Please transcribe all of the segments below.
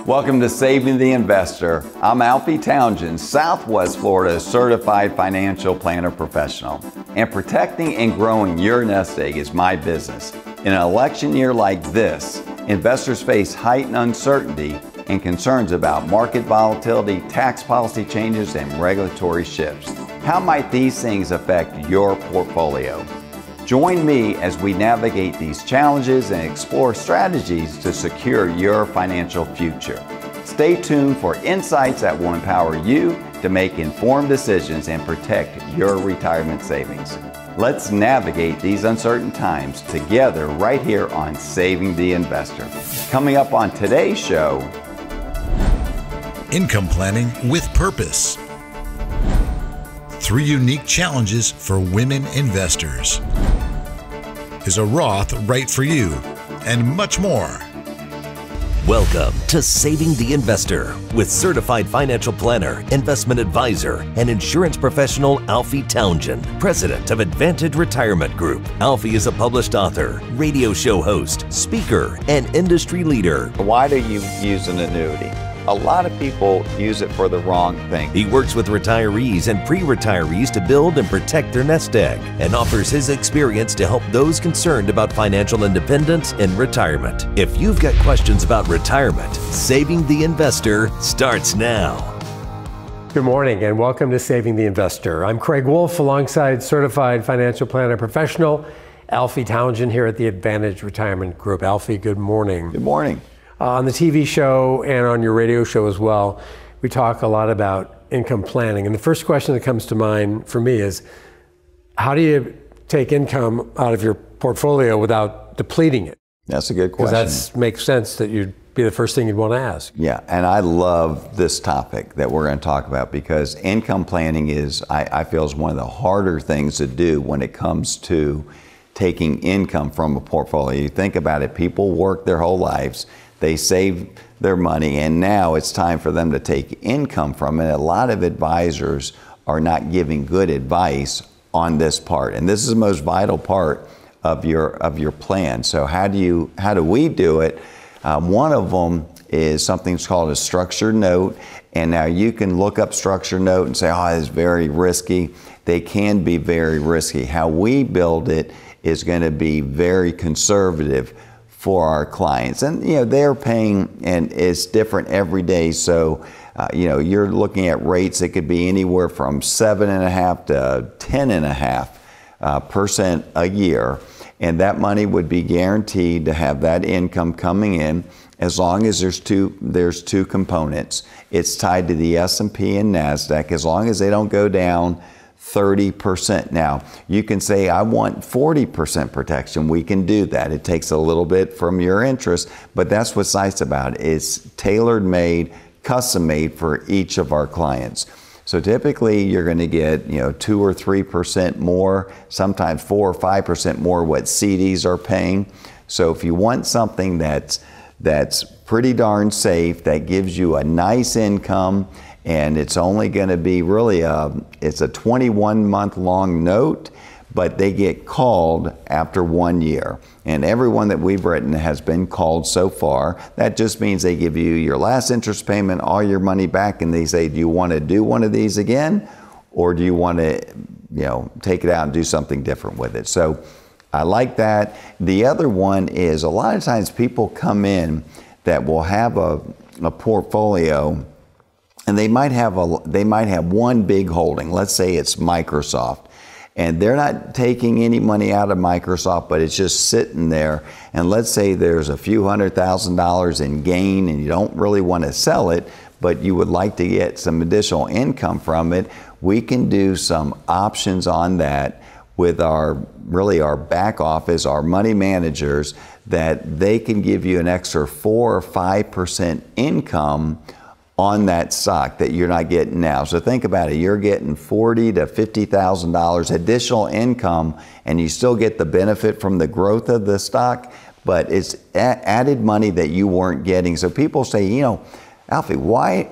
Welcome to Saving the Investor. I'm Alfie Townsend, Southwest Florida's certified financial planner professional. And protecting and growing your nest egg is my business. In an election year like this, investors face heightened uncertainty and concerns about market volatility, tax policy changes, and regulatory shifts. How might these things affect your portfolio? Join me as we navigate these challenges and explore strategies to secure your financial future. Stay tuned for insights that will empower you to make informed decisions and protect your retirement savings. Let's navigate these uncertain times together right here on Saving the Investor. Coming up on today's show, Income Planning with Purpose. 3 unique challenges for women investors. Is a Roth right for you? And much more. Welcome to Saving the Investor with certified financial planner, investment advisor, and insurance professional Alfie Townsend, president of Advantage Retirement Group. Alfie is a published author, radio show host, speaker, and industry leader. why do you use an annuity? A lot of people use it for the wrong thing. He works with retirees and pre-retirees to build and protect their nest egg and offers his experience to help those concerned about financial independence in retirement. If you've got questions about retirement, Saving the Investor starts now. Good morning and welcome to Saving the Investor. I'm Craig Wolf alongside certified financial planner professional Alfie Townsend here at the Advantage Retirement Group. Alfie, good morning. Good morning. On the TV show and on your radio show as well, we talk a lot about income planning. And the first question that comes to mind for me is, how do you take income out of your portfolio without depleting it? That's a good question. Because that makes sense that you'd be the first thing you'd want to ask. Yeah, and I love this topic that we're going to talk about because income planning is, I feel, is one of the harder things to do when it comes to taking income from a portfolio. You think about it, people work their whole lives, they save their money, and now it's time for them to take income from it. A lot of advisors are not giving good advice on this part, and this is the most vital part of your plan. So how do we do it? One of them is something called a structured note, and now you can look up structured note and say, oh, it's very risky. They can be very risky. How we build it is going to be very conservative for our clients. And, they're paying, and it's different every day. So, you're looking at rates that could be anywhere from 7.5% to 10.5% a year. And that money would be guaranteed to have that income coming in as long as there's two components. It's tied to the S&P and NASDAQ as long as they don't go down 30%. Now, you can say, I want 40% protection. We can do that. It takes a little bit from your interest, but that's what's nice about it. It's tailor made, custom made for each of our clients. So typically you're going to get, 2 or 3% more, sometimes 4 or 5% more what CDs are paying. So if you want something that's pretty darn safe, that gives you a nice income, and it's only going to be really it's a 21-month long note, but they get called after 1 year. And everyone that we've written has been called so far. That just means they give you your last interest payment, all your money back, and they say, do you want to do one of these again? Or do you want to, take it out and do something different with it? So I like that. The other one is a lot of times people come in that will have a portfolio, and they might have one big holding. Let's say it's Microsoft, and they're not taking any money out of Microsoft, but it's just sitting there. And let's say there's a few $100,000 in gain, and you don't really want to sell it, but you would like to get some additional income from it. We can do some options on that with our back office, our money managers, that they can give you an extra 4 or 5% income on that stock that you're not getting now. So think about it. You're getting $40,000 to $50,000 additional income, and you still get the benefit from the growth of the stock, but it's added money that you weren't getting. So people say, Alfie, why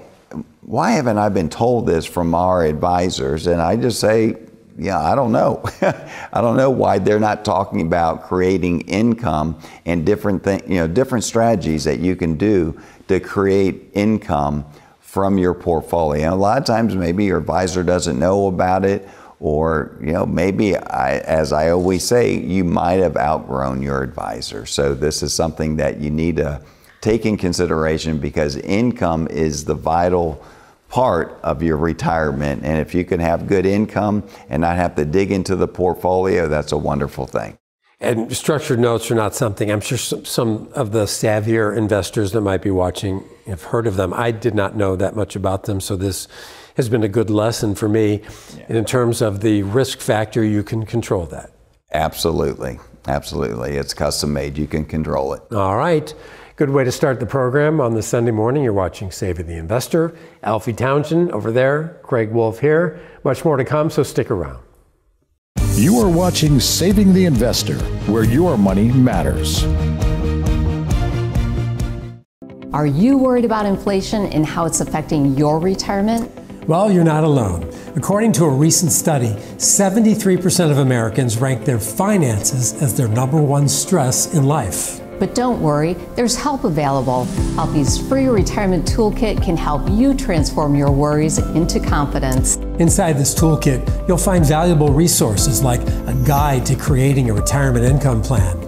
haven't I been told this from our advisors? And I just say, yeah, I don't know. I don't know why they're not talking about creating income and different strategies that you can do to create income from your portfolio. And a lot of times maybe your advisor doesn't know about it, or maybe as I always say, you might have outgrown your advisor. So this is something that you need to take in consideration, because income is the vital part of your retirement. And if you can have good income and not have to dig into the portfolio, that's a wonderful thing. And structured notes are not something, I'm sure some of the savvier investors that might be watching have heard of them. I did not know that much about them, so this has been a good lesson for me. Yeah. In terms of the risk factor, you can control that. Absolutely, absolutely. It's custom made, you can control it. All right. Good way to start the program on the Sunday morning. You're watching Saving the Investor. Alfie Townsend over there, Craig Wolf here. Much more to come, so stick around. You are watching Saving the Investor, where your money matters. Are you worried about inflation and how it's affecting your retirement? Well, you're not alone. According to a recent study, 73% of Americans rank their finances as their #1 stress in life. But don't worry, there's help available. Alfie's free retirement toolkit can help you transform your worries into confidence. Inside this toolkit, you'll find valuable resources like a guide to creating a retirement income plan,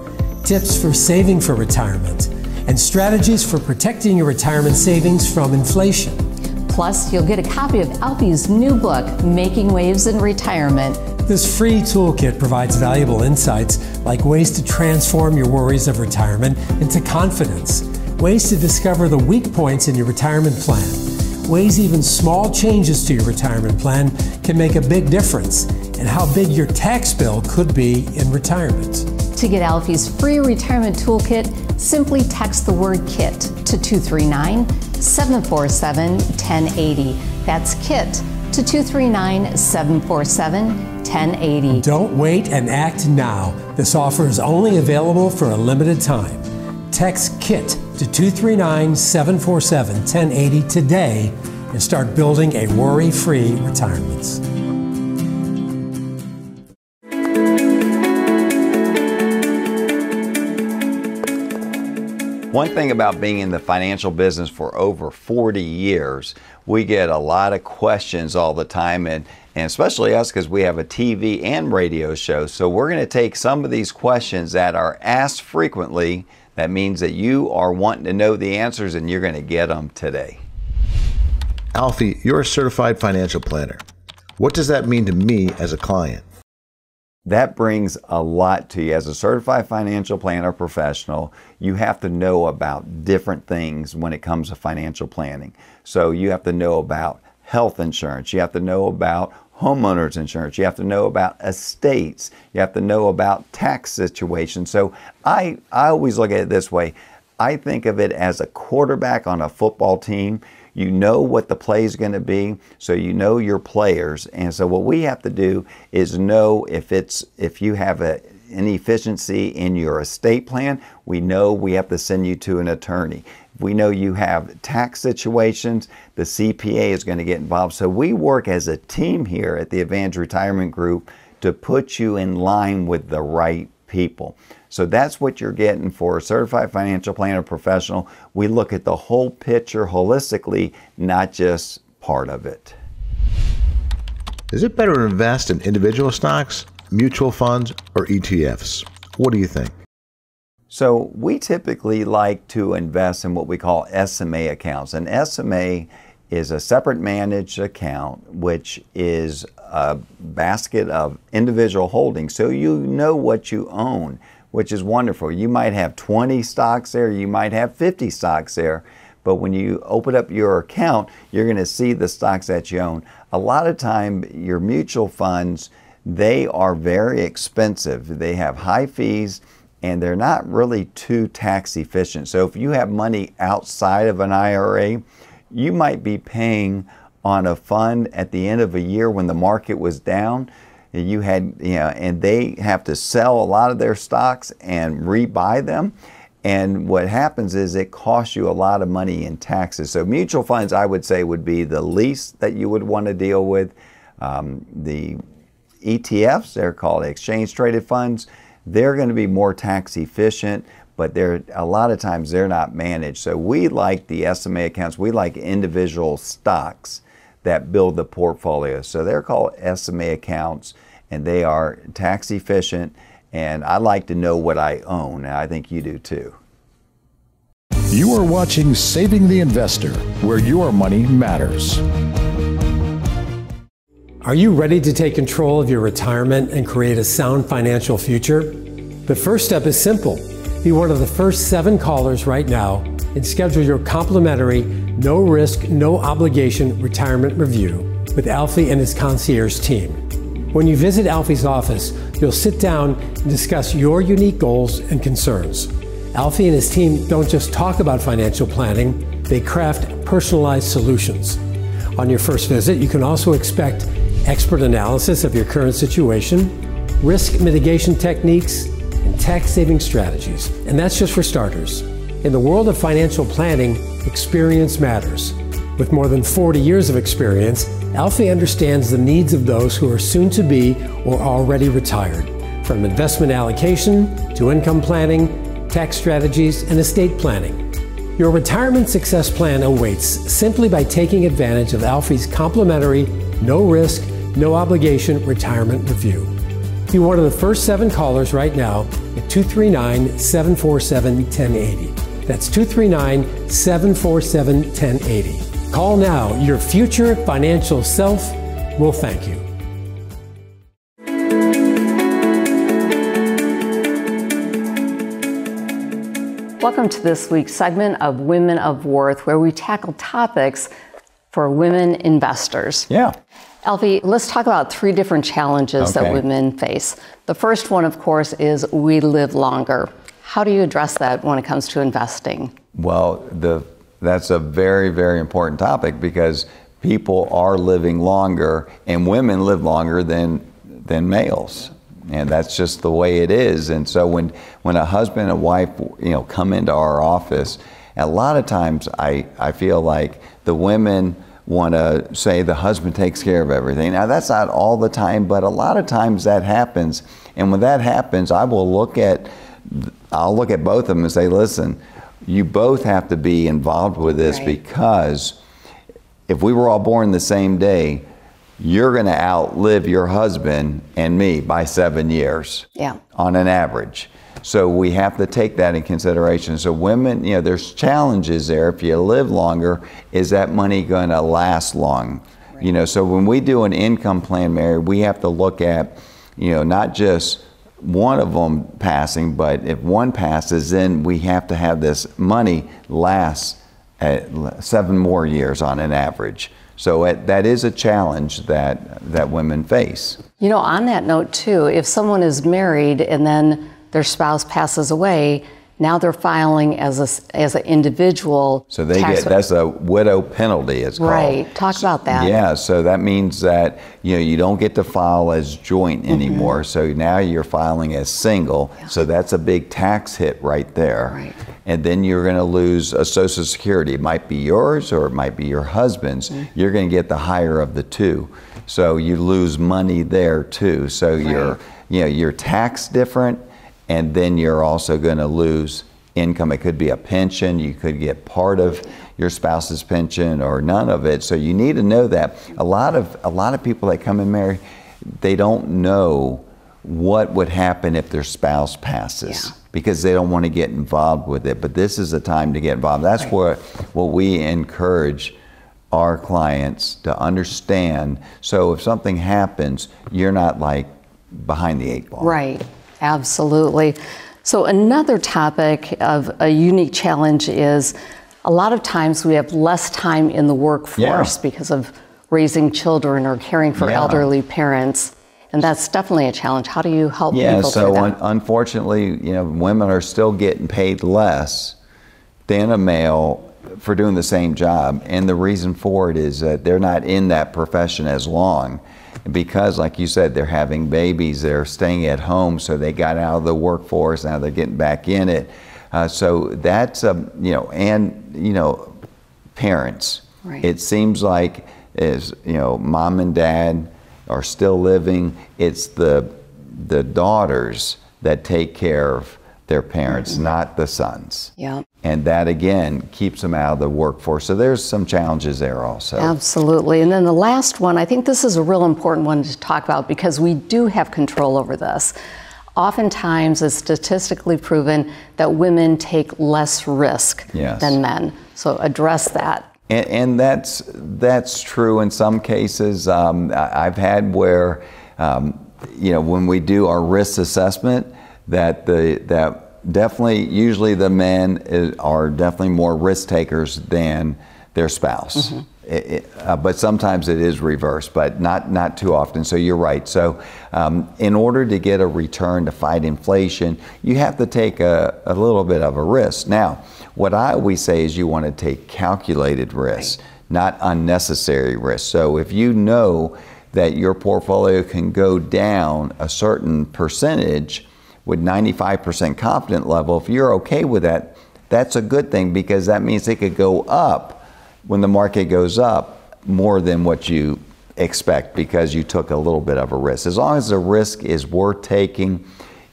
tips for saving for retirement, and strategies for protecting your retirement savings from inflation. Plus, you'll get a copy of Alfie's new book, Making Waves in Retirement. This free toolkit provides valuable insights like ways to transform your worries of retirement into confidence, ways to discover the weak points in your retirement plan, ways even small changes to your retirement plan can make a big difference, and how big your tax bill could be in retirement. To get Alfie's free retirement toolkit, simply text the word KIT to 239-747-1080. That's KIT to 239-747-1080. Don't wait and act now. This offer is only available for a limited time. Text KIT to 239-747-1080 today and start building a worry-free retirement. One thing about being in the financial business for over 40 years, we get a lot of questions all the time, and especially us because we have a TV and radio show. So we're going to take some of these questions that are asked frequently. That means that you are wanting to know the answers, and you're going to get them today. Alfie, you're a certified financial planner. What does that mean to me as a client? That brings a lot to you. As a certified financial planner professional, you have to know about different things when it comes to financial planning. So you have to know about health insurance. You have to know about homeowners insurance. You have to know about estates. You have to know about tax situations. So I always look at it this way. I think of it as a quarterback on a football team. You know what the play is going to be, so you know your players. And so what we have to do is know if you have an inefficiency in your estate plan, we know we have to send you to an attorney. If we know you have tax situations, the CPA is going to get involved. So we work as a team here at the Advantage Retirement Group to put you in line with the right people. So that's what you're getting for a certified financial planner professional. We look at the whole picture holistically, not just part of it. Is it better to invest in individual stocks, mutual funds, or ETFs? What do you think? So we typically like to invest in what we call SMA accounts. An SMA is a separate managed account, which is a basket of individual holdings. So you know what you own, which is wonderful. You might have 20 stocks there, you might have 50 stocks there, but when you open up your account, you're going to see the stocks that you own. A lot of time, your mutual funds, they are very expensive. They have high fees, and they're not really too tax efficient. So if you have money outside of an IRA, you might be paying on a fund at the end of a year when the market was down. You had, and they have to sell a lot of their stocks and rebuy them. And what happens is it costs you a lot of money in taxes. So mutual funds, I would say, would be the least that you would want to deal with. The ETFs, they're called exchange traded funds. They're going to be more tax efficient, but a lot of times they're not managed. So we like the SMA accounts, we like individual stocks that build the portfolio. So they're called SMA accounts, and they are tax efficient, and I like to know what I own, and I think you do too. You are watching Saving the Investor, where your money matters. Are you ready to take control of your retirement and create a sound financial future? The first step is simple. Be one of the first 7 callers right now and schedule your complimentary, no risk, no obligation retirement review with Alfie and his concierge team. When you visit Alfie's office, you'll sit down and discuss your unique goals and concerns. Alfie and his team don't just talk about financial planning, they craft personalized solutions. On your first visit, you can also expect expert analysis of your current situation, risk mitigation techniques, and tax-saving strategies. And that's just for starters. In the world of financial planning, experience matters. With more than 40 years of experience, Alfie understands the needs of those who are soon to be or already retired, from investment allocation to income planning, tax strategies, and estate planning. Your retirement success plan awaits simply by taking advantage of Alfie's complimentary, no-risk, no-obligation retirement review. Be one of the first 7 callers right now at 239-747-1080. That's 239-747-1080. Call now. Your future financial self will thank you. Welcome to this week's segment of Women of Worth, where we tackle topics for women investors. Yeah. Alfie, let's talk about 3 different challenges that women face. The first one, of course, is we live longer. How do you address that when it comes to investing? Well, that's a very, very important topic, because people are living longer, and women live longer than males. And that's just the way it is. And so when a husband and wife, come into our office, a lot of times I feel like the women want to say the husband takes care of everything. Now, that's not all the time, but a lot of times that happens. And when that happens, I'll look at both of them and say, listen, you both have to be involved with this, because if we were all born the same day, you're going to outlive your husband and me by 7 years on an average. So we have to take that in consideration. So women, there's challenges there. If you live longer, is that money going to last long? So when we do an income plan, Mary, we have to look at, not just one of them passing, but if one passes, then we have to have this money last 7 more years on an average. So that is a challenge that women face. On that note too, if someone is married and then their spouse passes away, now they're filing as an individual. So that's a widow penalty, it's called. Right. Talk about that. Yeah. So that means that you don't get to file as joint anymore. So now you're filing as single. Yeah. So that's a big tax hit right there. Right. And then you're going to lose a Social Security. It might be yours or it might be your husband's. You're going to get the higher of the two. So you lose money there too. So you're taxed different. And then you're also going to lose income. It could be a pension. You could get part of your spouse's pension or none of it. So you need to know that. A lot of people that come and marry, they don't know what would happen if their spouse passes, because they don't want to get involved with it. But this is the time to get involved. That's what we encourage our clients to understand. So if something happens, you're not like behind the 8 ball. Right. Absolutely. So another topic of a unique challenge is a lot of times we have less time in the workforce because of raising children or caring for elderly parents. And that's definitely a challenge. How do you help people through that? Unfortunately, women are still getting paid less than a male for doing the same job. And the reason for it is that they're not in that profession as long. Because, like you said, they're having babies, they're staying at home, so they got out of the workforce, now they're getting back in it. So that's, parents. Right. It seems like, mom and dad are still living, it's the daughters that take care their parents, not the sons. Yeah. And that, again, keeps them out of the workforce. So there's some challenges there also. Absolutely. And then the last one, I think this is a real important one to talk about because we do have control over this. Oftentimes, it's statistically proven that women take less risk than men. So address that. And that's true in some cases. I've had where, when we do our risk assessment, that definitely, usually the men are definitely more risk takers than their spouse. But sometimes it is reversed, but not too often. So you're right. So in order to get a return to fight inflation, you have to take a little bit of a risk. Now, what I always say is you want to take calculated risks, not unnecessary risks. So if you know that your portfolio can go down a certain percentage with 95% confident level, if you're okay with that, that's a good thing, because that means it could go up when the market goes up more than what you expect because you took a little bit of a risk. As long as the risk is worth taking,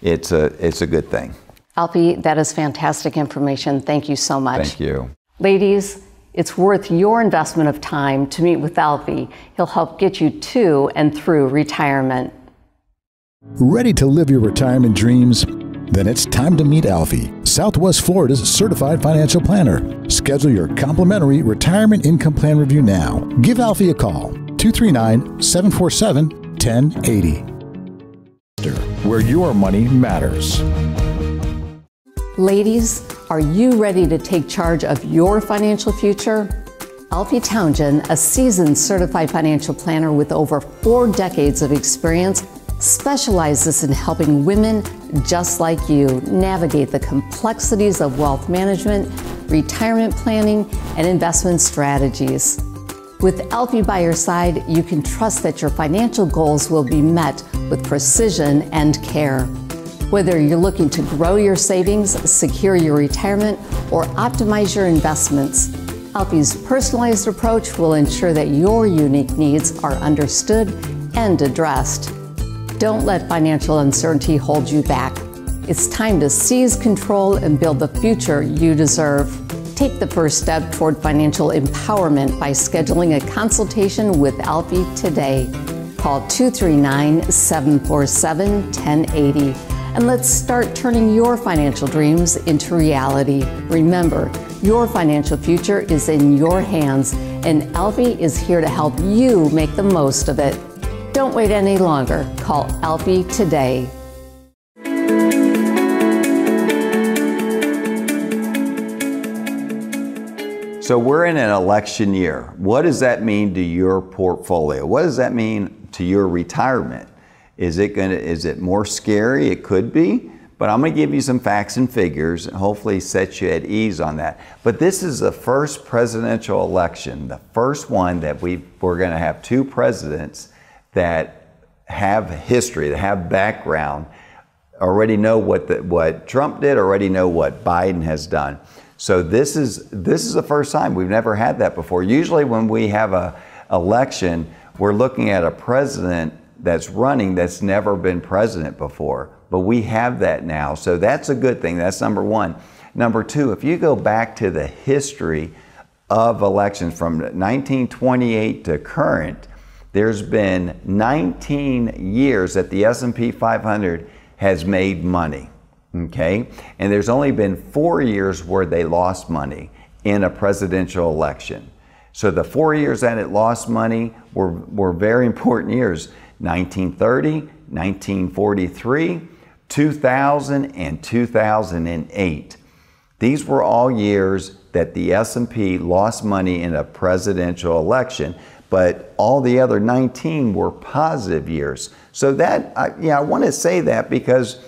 it's a good thing. Alfie, that is fantastic information. Thank you so much. Thank you. Ladies, it's worth your investment of time to meet with Alfie. He'll help get you to and through retirement. Ready to live your retirement dreams? Then it's time to meet Alfie, Southwest Florida's certified financial planner. Schedule your complimentary retirement income plan review now. Give Alfie a call, 239-747-1080. Where your money matters. Ladies, are you ready to take charge of your financial future? Alfie Townsend, a seasoned certified financial planner with over 4 decades of experience, specializes in helping women just like you navigate the complexities of wealth management, retirement planning, and investment strategies. With Alfie by your side, you can trust that your financial goals will be met with precision and care. Whether you're looking to grow your savings, secure your retirement, or optimize your investments, Alfie's personalized approach will ensure that your unique needs are understood and addressed. Don't let financial uncertainty hold you back. It's time to seize control and build the future you deserve. Take the first step toward financial empowerment by scheduling a consultation with Alfie today. Call 239-747-1080 and let's start turning your financial dreams into reality. Remember, your financial future is in your hands, and Alfie is here to help you make the most of it. Don't wait any longer. Call Alfie today. So we're in an election year. What does that mean to your portfolio? What does that mean to your retirement? Is it more scary? It could be, but I'm going to give you some facts and figures and hopefully set you at ease on that. But this is the first presidential election, the first one that we're going to have 2 presidents that have history, that have background, already know what Trump did, already know what Biden has done. So this is the first time. We've never had that before. Usually when we have an election, we're looking at a president that's running that's never been president before. But we have that now. So that's a good thing. That's number one. Number two, if you go back to the history of elections from 1928 to current, there's been 19 years that the S&P 500 has made money, okay? And there's only been 4 years where they lost money in a presidential election. So the 4 years that it lost money were very important years: 1930, 1943, 2000, and 2008. These were all years that the S&P lost money in a presidential election, but all the other 19 were positive years. So that, I want to say that because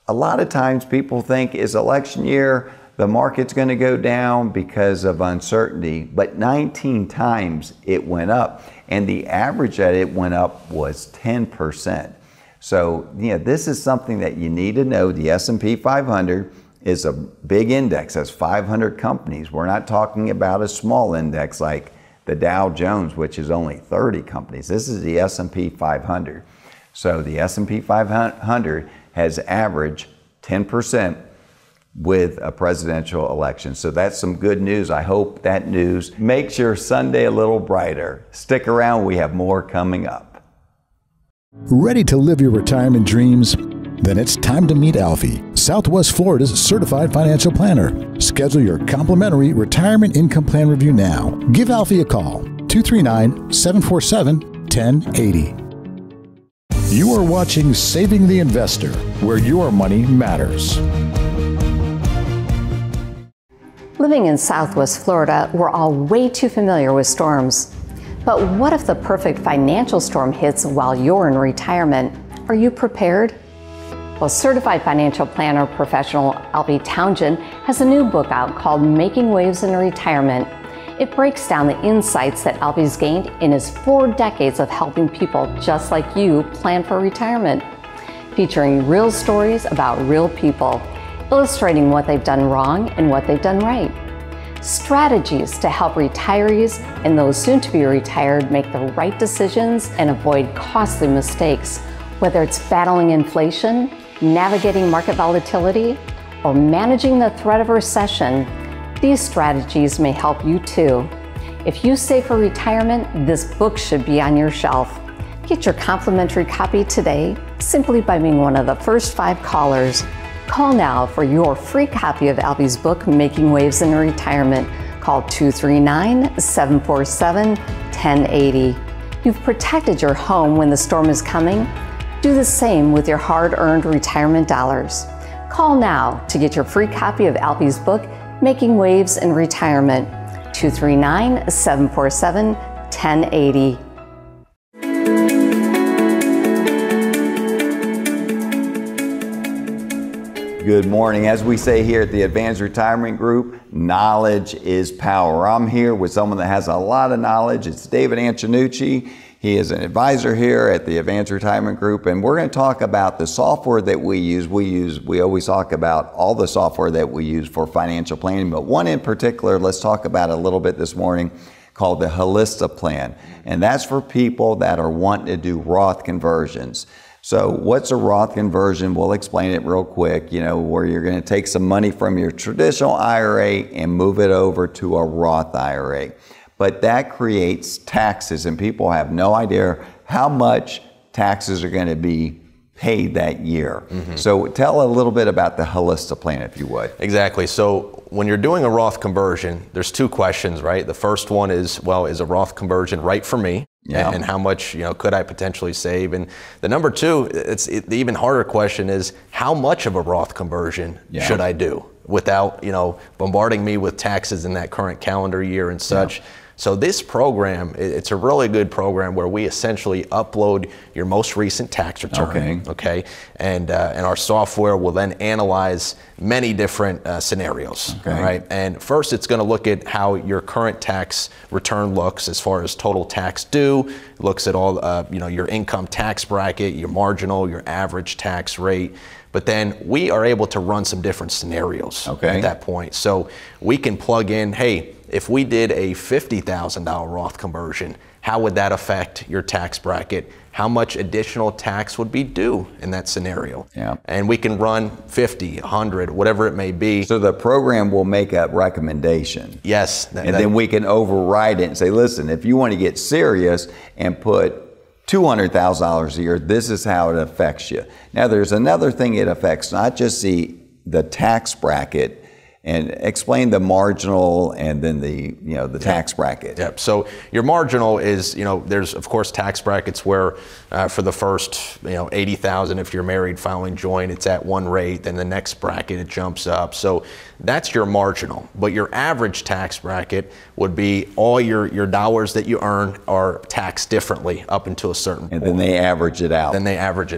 a lot of times people think it's election year, the market's going to go down because of uncertainty, but 19 times it went up, and the average that it went up was 10%. So, this is something that you need to know. The S&P 500 is a big index. That's 500 companies. We're not talking about a small index like the Dow Jones, which is only 30 companies. This is the S&P 500. So the S&P 500 has averaged 10% with a presidential election. So that's some good news. I hope that news makes your Sunday a little brighter. Stick around, we have more coming up. Ready to live your retirement dreams? Then it's time to meet Alfie, Southwest Florida's certified financial planner. Schedule your complimentary retirement income plan review now. Give Alfie a call, 239-747-1080. You are watching Saving the Investor, where your money matters. Living in Southwest Florida, we're all way too familiar with storms. But what if the perfect financial storm hits while you're in retirement? Are you prepared? Well, certified financial planner professional Alfie Townsend has a new book out called Making Waves in Retirement. It breaks down the insights that Alfie's gained in his 4 decades of helping people just like you plan for retirement, featuring real stories about real people, illustrating what they've done wrong and what they've done right. Strategies to help retirees and those soon to be retired make the right decisions and avoid costly mistakes, whether it's battling inflation, navigating market volatility, or managing the threat of recession. These strategies may help you too. If you save for retirement, this book should be on your shelf. Get your complimentary copy today simply by being one of the first 5 callers. Call now for your free copy of Alfie's book, Making Waves in Retirement. Call 239-747-1080. You've protected your home when the storm is coming. Do the same with your hard-earned retirement dollars. Call now to get your free copy of Alfie's book, Making Waves in Retirement. 239-747-1080. Good morning. As we say here at the Advanced Retirement Group, knowledge is power. I'm here with someone that has a lot of knowledge. It's David Antonucci. He is an advisor here at the Advanced Retirement Group, and we're going to talk about the software that we use. We always talk about all the software that we use for financial planning, but one in particular, let's talk about a little bit this morning, called the Holista Plan. And that's for people that are wanting to do Roth conversions. So what's a Roth conversion? We'll explain it real quick, where you're going to take some money from your traditional IRA and move it over to a Roth IRA. But that creates taxes, and people have no idea how much taxes are going to be paid that year. So tell a little bit about the Holista Plan, if you would. Exactly. So when you're doing a Roth conversion, there's 2 questions, right? The first one is, well, is a Roth conversion right for me? Yeah. And how much, could I potentially save? And the number 2, the even harder question is, how much of a Roth conversion should I do without, bombarding me with taxes in that current calendar year and such? So this program, it's a really good program where we essentially upload your most recent tax return, okay? And our software will then analyze many different scenarios, right? And first, it's going to look at how your current tax return looks as far as total tax due. It looks at all, your income tax bracket, your marginal, your average tax rate. But then we are able to run some different scenarios at that point. So we can plug in, hey, if we did a $50,000 Roth conversion, how would that affect your tax bracket? How much additional tax would be due in that scenario? And we can run 50, 100, whatever it may be. So the program will make a recommendation. Yes. And then we can override it and say, listen, if you want to get serious and put $200,000 a year, this is how it affects you. Now, there's another thing it affects, not just the tax bracket, and explain the marginal and then the tax bracket. Yep. So your marginal is, there's of course tax brackets where for the first, 80,000, if you're married filing joint, it's at one rate. Then the next bracket, it jumps up. So that's your marginal. But your average tax bracket would be all your dollars that you earn are taxed differently up until a certain point. And then they average it out.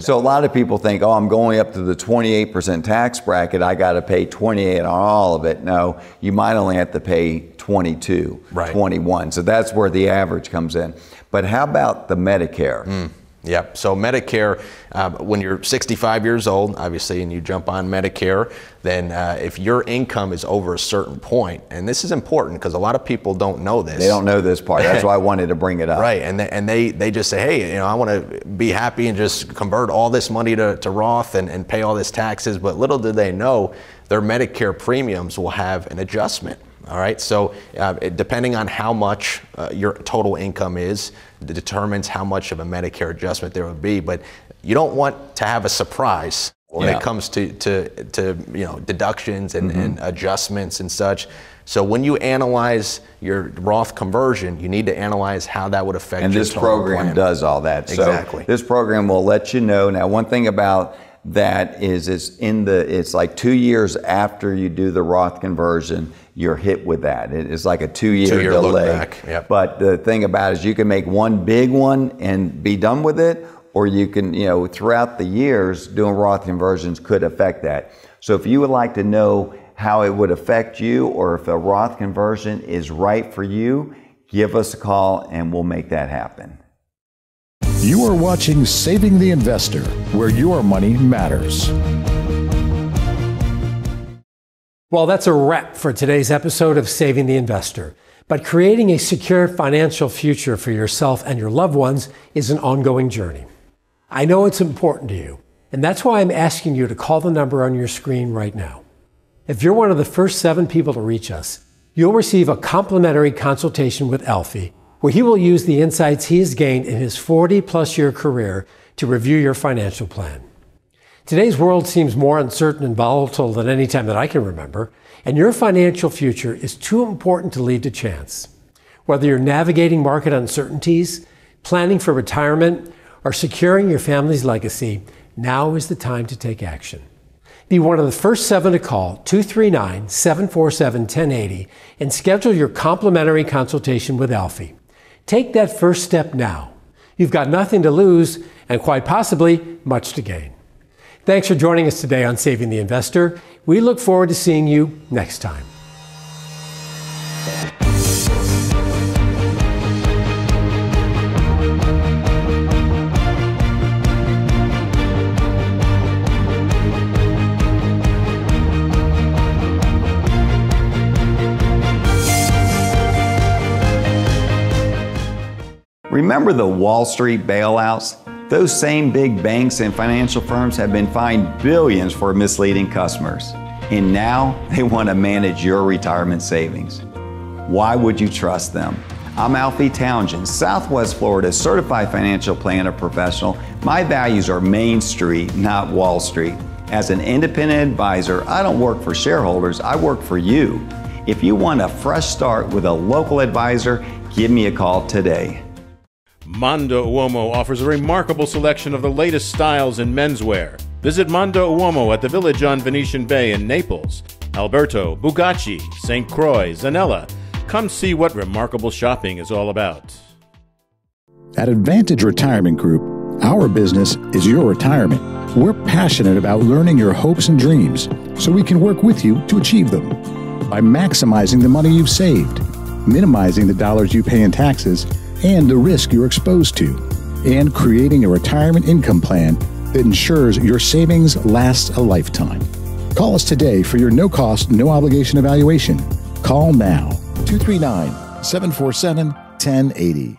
So a lot of people think, oh, I'm going up to the 28% tax bracket. I got to pay 28 on all of it. No, you might only have to pay 22, 21. So that's where the average comes in. But how about the Medicare? Yep. So Medicare, when you're 65 years old, obviously, and you jump on Medicare, then if your income is over a certain point, and this is important because a lot of people don't know this. They don't know this part. That's why I wanted to bring it up. Right. And they just say, hey, I want to be happy and just convert all this money to Roth and pay all this taxes. But little do they know their Medicare premiums will have an adjustment. All right, so depending on how much your total income is, it determines how much of a Medicare adjustment there would be. But you don't want to have a surprise when it comes to deductions and adjustments and such. So when you analyze your Roth conversion, you need to analyze how that would affect your total plan. And this program does all that. Exactly. So this program will let you know. Now, one thing about that is it's like 2 years after you do the Roth conversion, you're hit with that. It's like a 2-year delay. Look back. Yep. But the thing about it is you can make one big one and be done with it, or you can, throughout the years, doing Roth conversions could affect that. So if you would like to know how it would affect you, or if a Roth conversion is right for you, give us a call and we'll make that happen. You are watching Saving the Investor, where your money matters. Well, that's a wrap for today's episode of Saving the Investor. But creating a secure financial future for yourself and your loved ones is an ongoing journey. I know it's important to you, and that's why I'm asking you to call the number on your screen right now. If you're one of the first 7 people to reach us, you'll receive a complimentary consultation with Alfie, where he will use the insights he has gained in his 40-plus year career to review your financial plan. Today's world seems more uncertain and volatile than any time that I can remember, and your financial future is too important to leave to chance. Whether you're navigating market uncertainties, planning for retirement, or securing your family's legacy, now is the time to take action. Be one of the first 7 to call 239-747-1080 and schedule your complimentary consultation with Alfie. Take that first step now. You've got nothing to lose and quite possibly much to gain. Thanks for joining us today on Saving the Investor. We look forward to seeing you next time. Remember the Wall Street bailouts? Those same big banks and financial firms have been fined billions for misleading customers. And now they want to manage your retirement savings. Why would you trust them? I'm Alfie Townsend, Southwest Florida's certified financial planner professional. My values are Main Street, not Wall Street. As an independent advisor, I don't work for shareholders, I work for you. If you want a fresh start with a local advisor, give me a call today. Mondo Uomo offers a remarkable selection of the latest styles in menswear. Visit Mondo Uomo at the Village on Venetian Bay in Naples, Alberto, Bugacci, St. Croix, Zanella. Come see what remarkable shopping is all about. At Advantage Retirement Group, our business is your retirement. We're passionate about learning your hopes and dreams so we can work with you to achieve them. By maximizing the money you've saved, minimizing the dollars you pay in taxes, and the risk you're exposed to, and creating a retirement income plan that ensures your savings lasts a lifetime. Call us today for your no-cost, no-obligation evaluation. Call now, 239-747-1080.